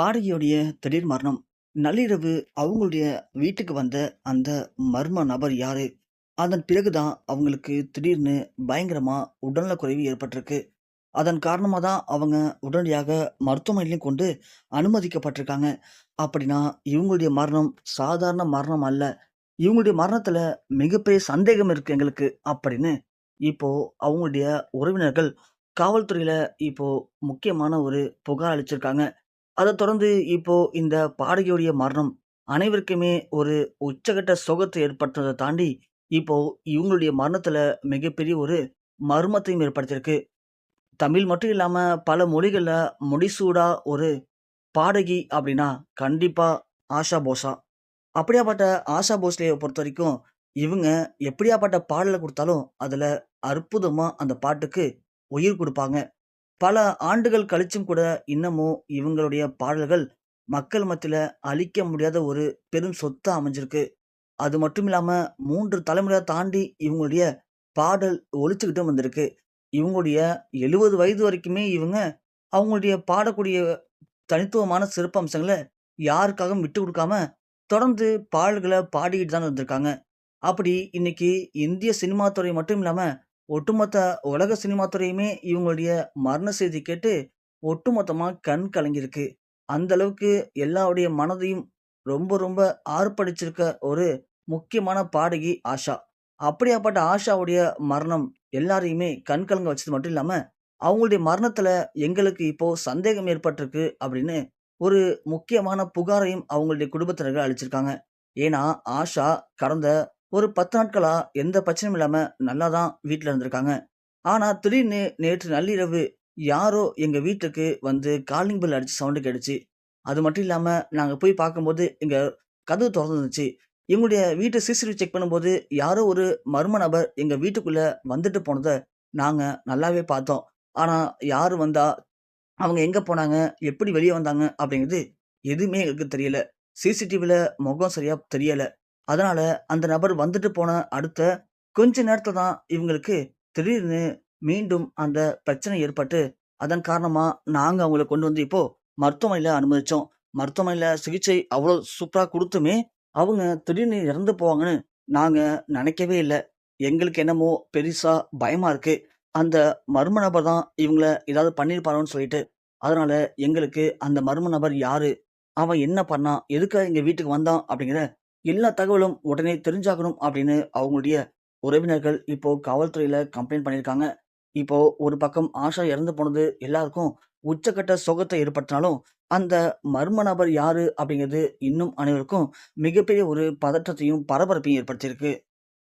பாடகியுடைய திடீர் மரணம். நள்ளிரவு அவங்களுடைய வீட்டுக்கு வந்த அந்த மர்ம நபர் யாரு? அதன் பிறகு தான் அவங்களுக்கு திடீர்னு பயங்கரமா உடல்நலக்குறைவு ஏற்பட்டிருக்கு. அதன் காரணமா தான் அவங்க உடனடியாக மருத்துவமனையிலும் கொண்டு அனுமதிக்கப்பட்டிருக்காங்க. அப்படின்னா, இவங்களுடைய மரணம் சாதாரண மரணம் அல்ல. இவங்களுடைய மரணத்துல மிகப்பெரிய சந்தேகம் இருக்கு எங்களுக்கு அப்படின்னு, இப்போ அவங்களுடைய உறவினர்கள் காவல்துறையில இப்போ முக்கியமான ஒரு புகார் அளிச்சிருக்காங்க. அத தொடர்ந்து இப்போ இந்த பாடகியுடைய மரணம் அனைவருக்குமே ஒரு உச்சகட்ட சோகத்தை ஏற்படுத்துறத தாண்டி, இப்போ இவங்களுடைய மரணத்துல மிகப்பெரிய ஒரு மர்மத்தையும் ஏற்படுத்தியிருக்கு. தமிழ் மட்டும் இல்லாம பல மொழிகள்ல முடிசூடா ஒரு பாடகி அப்படின்னா, கண்டிப்பா ஆஷா போஸா. அப்படியாப்பட்ட ஆஷா போஸ்லேய பொறுத்தவரைக்கும், இவங்க எப்படியாப்பட்ட பாடல குடுத்தாலும், அதுல அற்புதமா அந்த பாட்டுக்கு உயிர் குடுப்பாங்க. பல ஆண்டுகள் கழிச்சும் கூட இன்னமும் இவங்களுடைய பாடல்கள் மக்கள் மத்தியில அழிக்க முடியாத ஒரு பெரும் சொத்தா அமைஞ்சிருக்கு. அது மட்டும் இல்லாம 3 தலைமுறையா தாண்டி இவங்களுடைய பாடல் ஒலிச்சுக்கிட்டும் வந்திருக்கு. இவங்களுடைய 70 வயது வரைக்குமே இவங்க அவங்களுடைய பாடக்கூடிய தனித்துவமான சிறப்பம்சங்கள யாருக்காகவும் விட்டுக் குடுக்காம, தொடர்ந்து பாடல்கள பாடிக்கிட்டு தான் இருந்திருக்காங்க. அப்படி இன்னைக்கு இந்திய சினிமா துறை மட்டும் இல்லாம, ஒட்டுமொத்த உலக சினிமா துறையுமே இவங்களுடைய மரண செய்தி கேட்டு ஒட்டுமொத்தமா கண் கலங்கியிருக்கு. அந்த அளவுக்கு எல்லாருடைய மனதையும் ரொம்ப ரொம்ப ஆர்ப்பரிச்சிருக்க ஒரு முக்கியமான பாடகி ஆஷா. அப்படியாப்பட்ட ஆஷாவுடைய மரணம் எல்லாரையுமே கண் கலங்க வச்சது மட்டும் இல்லாம, அவங்களுடைய மரணத்துல எங்களுக்கு இப்போ சந்தேகம் ஏற்பட்டிருக்கு அப்படின்னு ஒரு முக்கியமான புகாரையும் அவங்களுடைய குடும்பத்தினர்கள் அளிச்சிருக்காங்க. ஏன்னா, ஆஷா கடந்த ஒரு 10 நாட்களா எந்த பிரச்சனையும் இல்லாம நல்லா தான் வீட்ல இருந்திருக்காங்க. ஆனா, திடீர்னு நேற்று நள்ளிரவு யாரோ எங்க வீட்டுக்கு வந்து காலிங் பெல் அடிச்சு சவுண்ட் கேட்டுச்சு. அது மட்டும் இல்லாம நாங்க போய் பார்க்கும்போது எங்க கதவு தொறந்திருந்துச்சு. எங்களுடைய வீட்டு சிசிடிவி செக் பண்ணும்போது யாரோ ஒரு மர்ம நபர் எங்க வீட்டுக்குள்ள வந்துட்டு போனத நாங்க நல்லாவே பார்த்தோம். ஆனா, யாரு வந்தா? அவங்க எங்க போனாங்க? எப்படி வெளிய வந்தாங்க? அப்படிங்கிறது எதுவுமே எங்களுக்கு தெரியல. சிசிடிவில முகம் சரியா தெரியல. அதனால அந்த நபர் வந்துட்டு போன அடுத்த கொஞ்ச நேரத்துல தான் இவங்களுக்கு திடீர்னு மீண்டும் அந்த பிரச்சனை ஏற்பட்டு, அதன் காரணமா நாங்க அவங்கள கொண்டு வந்து இப்போ மருத்துவமனையில அனுமதிச்சோம். மருத்துவமனையில சிகிச்சை அவ்வளோ சூப்பரா குடுத்துமே, அவங்க திடீர்னு இறந்து போவாங்கன்னு நாங்க நெனைக்கவே இல்ல. எங்களுக்கு என்னமோ பெரிசா பயமா இருக்கு. அந்த மர்ம நபர் தான் இவங்கள ஏதாவது பண்ணியிருப்பாரோன்னு சொல்லிட்டு. அதனால எங்களுக்கு அந்த மர்ம நபர் யாரு? அவன் என்ன பண்ணான்? எதுக்காக எங்க வீட்டுக்கு வந்தான்? அப்படிங்கிற எல்லா தகவலும் உடனே தெரிஞ்சாகணும் அப்படின்னு அவங்களுடைய உறவினர்கள் இப்போ காவல்துறையில கம்ப்ளைண்ட் பண்ணியிருக்காங்க. இப்போ ஒரு பக்கம் ஆஷா இறந்து போனது எல்லாருக்கும் உச்சக்கட்ட சோகத்தை ஏற்படுத்தினாலும், அந்த மர்ம நபர் யாரு? அப்படிங்கிறது இன்னும் அனைவருக்கும் மிகப்பெரிய ஒரு பதற்றத்தையும், பரபரப்பையும் ஏற்படுத்தியிருக்கு.